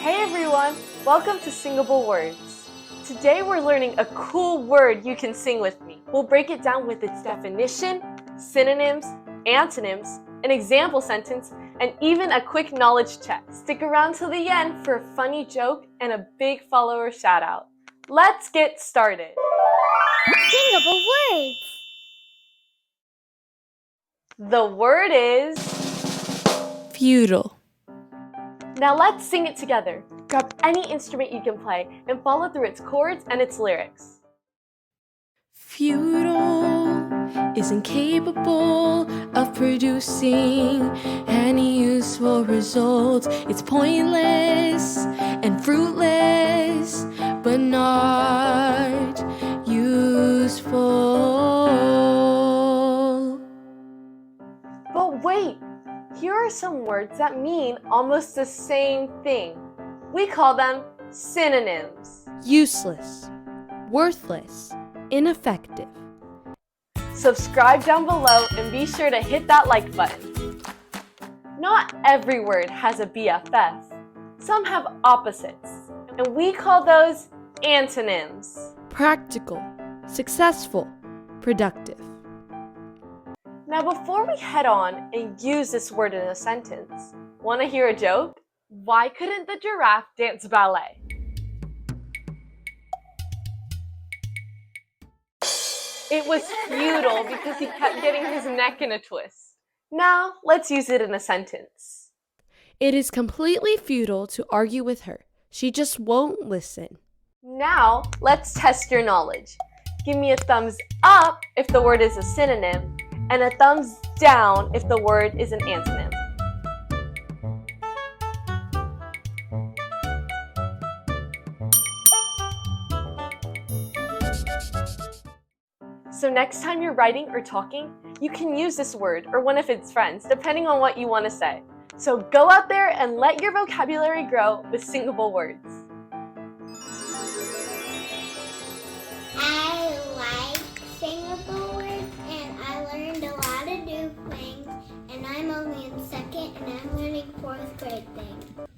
Hey everyone, welcome to Singable Words. Today we're learning a cool word you can sing with me. We'll break it down with its definition, synonyms, antonyms, an example sentence, and even a quick knowledge check. Stick around till the end for a funny joke and a big follower shout out. Let's get started. Singable Words. The word is Futile. Now let's sing it together. Grab any instrument you can play and follow through its chords and its lyrics. Futile is incapable of producing any useful results. It's pointless and fruitless, but not useful. But wait! Here are some words that mean almost the same thing. We call them synonyms. Useless, worthless, ineffective. Subscribe down below and be sure to hit that like button. Not every word has a BFF. Some have opposites, and we call those antonyms. Practical, successful, productive. Now before we head on and use this word in a sentence, want to hear a joke? Why couldn't the giraffe dance ballet? It was futile because he kept getting his neck in a twist. Now let's use it in a sentence. It is completely futile to argue with her. She just won't listen. Now let's test your knowledge. Give me a thumbs up if the word is a synonym, and a thumbs down if the word is an antonym. So next time you're writing or talking, you can use this word or one of its friends, depending on what you want to say. So go out there and let your vocabulary grow with Singable Words. I like Singable Words and I learned a lot of new things, and I'm only in second and I'm learning fourth grade things.